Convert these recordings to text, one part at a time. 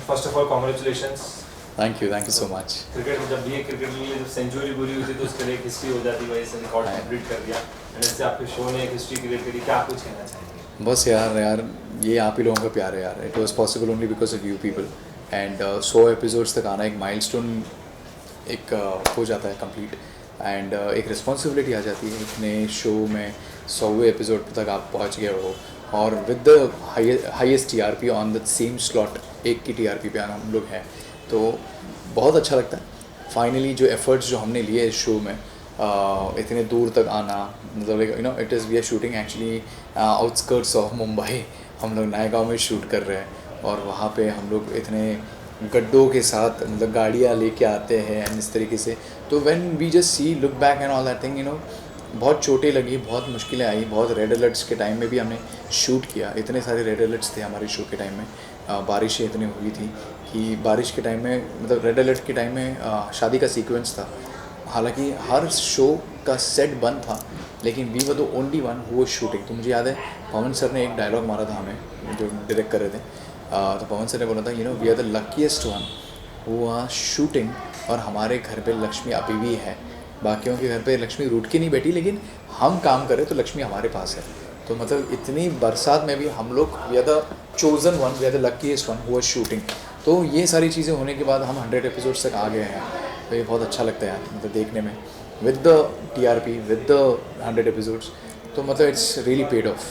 First of all congratulations. Thank you so much. Cricket जब भी cricket के लिए जब सेंचुरी पूरी हुई थी तो उसके लिए एक हिस्ट्री हो जाती है, वही से रिकॉर्ड कंप्लीट कर दिया एंड इससे आपके शो ने एक हिस्ट्री क्रिएट करी। क्या कुछ कहना चाहेंगे? बस यार ये आप ही लोगों का प्यार है यार। It was possible only because of you people and 100 episodes तक आना एक माइलस्टोन एक हो जाता है कंप्लीट एंड एक रिस्पॉन्सिबिलिटी आ जाती है इतने शो में 100वें एपिसोड तक आप पहुंच गए हो और with the highest TRP on the same slot एक की टीआरपी पे हम लोग हैं तो बहुत अच्छा लगता है। फाइनली जो एफर्ट्स जो हमने लिए इस शो में इतने दूर तक आना, मतलब you know it is we are shooting actually outskirts of Mumbai. हम लोग नायगांव में शूट कर रहे हैं और वहाँ पे हम लोग इतने गड्ढों के साथ मतलब गाड़ियाँ लेके आते हैं एंड इस तरीके से। तो when we just see look back and all that thing, you know बहुत चोटें लगी, बहुत मुश्किलें आई, बहुत रेड अलर्ट्स के टाइम में भी हमने शूट किया। इतने सारे रेड अलर्ट्स थे हमारे शो के टाइम में, बारिशें इतनी हुई थी कि बारिश के टाइम में मतलब रेड अलर्ट के टाइम में शादी का सीक्वेंस था। हालांकि हर शो का सेट बंद था लेकिन we were the only one who was shooting. तो मुझे याद है पवन सर ने एक डायलॉग मारा था हमें जो डायरेक्ट कर रहे थे, तो पवन सर ने बोला था you know we are the luckiest one who are shooting और हमारे घर पे लक्ष्मी अभी भी है। बाकियों के घर पे लक्ष्मी रूठ के नहीं बैठी लेकिन हम काम करें तो लक्ष्मी हमारे पास है। तो मतलब इतनी बरसात में भी हम लोग we are the chosen one, we are the luckiest one who are shooting. तो ये सारी चीज़ें होने के बाद हम 100 एपिसोड्स तक आ गए हैं तो ये बहुत अच्छा लगता है यार मतलब देखने में with the TRP with the 100 episodes. तो मतलब इट्स रियली पेड ऑफ।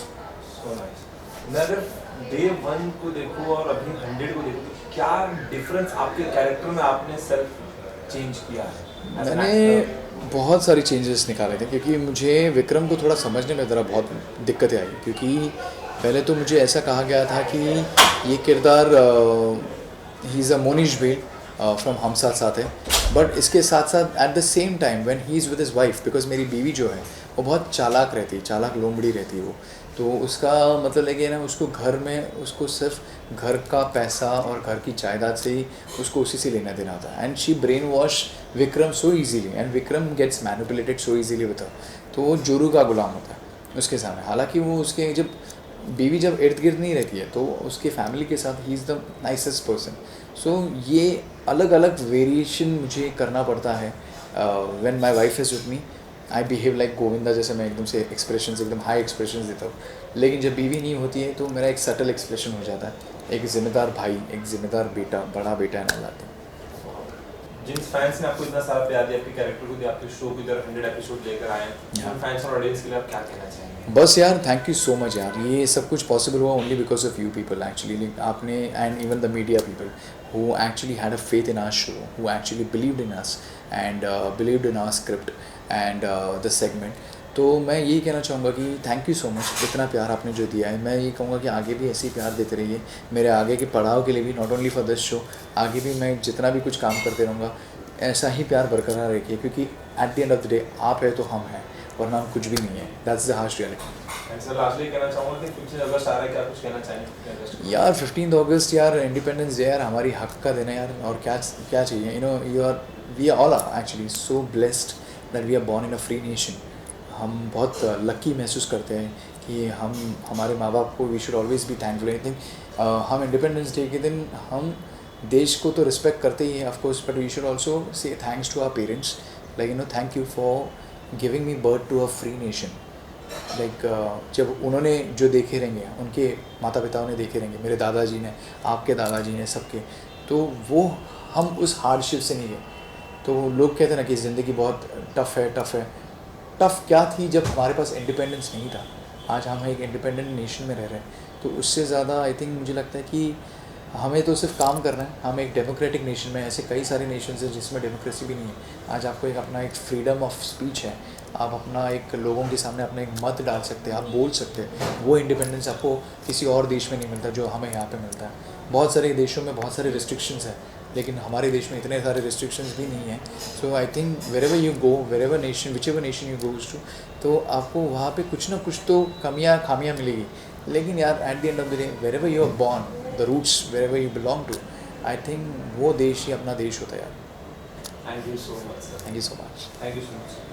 मैं अगर डे 1 को देखूँ और अभी 100 को देखूँ तो क्या डिफरेंस आपके कैरेक्टर में आपने सेल्फ चेंज किया है? मैंने बहुत सारी चेंजेस निकाले थे क्योंकि मुझे विक्रम को थोड़ा समझने में ज़रा बहुत दिक्कतें आई। क्योंकि पहले तो मुझे ऐसा कहा गया था कि ये किरदार ही is a Mohnish Behl from Hum Saath Saath Hain, but इसके साथ साथ at the same time when he is with his wife, because मेरी बीवी जो है वो बहुत चालाक रहती है, चालाक लोमड़ी रहती है वो। तो उसका मतलब है कि ना उसको घर में उसको सिर्फ घर का पैसा और घर की जायदाद से ही उसको उसी से लेना देना होता है and she brainwash Vikram so easily and Vikram gets manipulated so easily with her. तो वो जोरू का गुलाम होता है उसके सामने। हालांकि वो उसके जब बीवी जब इर्द गिर्द नहीं रहती है तो उसके फैमिली के साथ ही is the nicest person. So ये अलग अलग वेरिएशन मुझे करना पड़ता है when my wife is with me. I behave like Govinda, जैसे मैं एकदम से एक्सप्रेशंस एकदम हाई एक्सप्रेशंस देता हूँ, लेकिन जब बीवी नहीं होती है तो मेरा एक सटल एक्सप्रेशन हो जाता है, एक जिम्मेदार भाई, एक जिम्मेदार बेटा, बड़ा बेटा है ना। जिन फैंस ने आपको इतना सारा प्यार दिया, आपके कैरेक्टर को दिया, आपके शो की तरफ 100 एपिसोड लेकर आए हैं, उन फैंस और ऑडियंस के लिए आप क्या कहना चाहेंगे? बस यार थैंक यू सो मच यार, ये सब कुछ पॉसिबल हुआ only because of you people actually. आपने and even the media people who actually had a faith in our show, who actually believed in us and believed in our script and the segment. तो मैं यही कहना चाहूँगा कि thank you so much, इतना प्यार आपने जो दिया है। मैं ये कहूँगा कि आगे भी ऐसे ही प्यार देते रहिए मेरे आगे के पड़ाव के लिए भी, not only for this show. आगे भी मैं जितना भी कुछ काम करते रहूँगा ऐसा ही प्यार बरकरार रखिए क्योंकि eight the end of the day आप है तो हम हैं, वरना हम कुछ भी नहीं है। That's the harsh reality. कहना चाहूँगा कि 15 अगस्त आ रहा है, क्या कुछ कहना चाहेंगे यार 15 अगस्त यार इंडिपेंडेंस डे यार, हमारी हक का दिन है यार, और क्या क्या चाहिए। You know we are all are actually so blessed that we are born in a free nation. हम बहुत लकी महसूस करते हैं कि हम हमारे माँ बाप को we should always be thankful. I think हम इंडिपेंडेंस डे के दिन हम देश को तो रिस्पेक्ट करते ही हैं of course, but we should also say thanks to our parents, like you know thank you for giving me birth to a free nation. Like जब उन्होंने जो देखे रहेंगे, उनके माता पिताओं ने देखे रहेंगे, मेरे दादाजी ने, आपके दादाजी ने, सबके, तो वो हम उस हार्डशिप से नहीं गए। तो लोग कहते हैं ना कि ज़िंदगी बहुत टफ़ है, टफ़ है। टफ़ क्या थी जब हमारे पास इंडिपेंडेंस नहीं था। आज हम एक इंडिपेंडेंट नेशन में रह रहे हैं, तो उससे ज़्यादा आई थिंक मुझे लगता है कि हमें तो सिर्फ काम करना है। हम एक डेमोक्रेटिक नेशन में, ऐसे कई सारे नेशंस हैं जिसमें डेमोक्रेसी भी नहीं है। आज आपको एक अपना एक फ्रीडम ऑफ स्पीच है, आप अपना एक लोगों के सामने अपना एक मत डाल सकते हैं, आप बोल सकते हैं। वो इंडिपेंडेंस आपको किसी और देश में नहीं मिलता जो हमें यहाँ पे मिलता है। बहुत सारे देशों में बहुत सारे रिस्ट्रिक्शंस हैं, लेकिन हमारे देश में इतने सारे रिस्ट्रिक्शंस भी नहीं हैं। So I think wherever you go, wherever nation, whichever nation you goes to, तो आपको वहाँ पे कुछ ना कुछ तो खामियाँ मिलेगी। लेकिन यार at the end of the day wherever you are born, the roots wherever you belong to, I think वो देश ही अपना देश होता है यार। Thank you so much. Thank you so much. Thank you so much.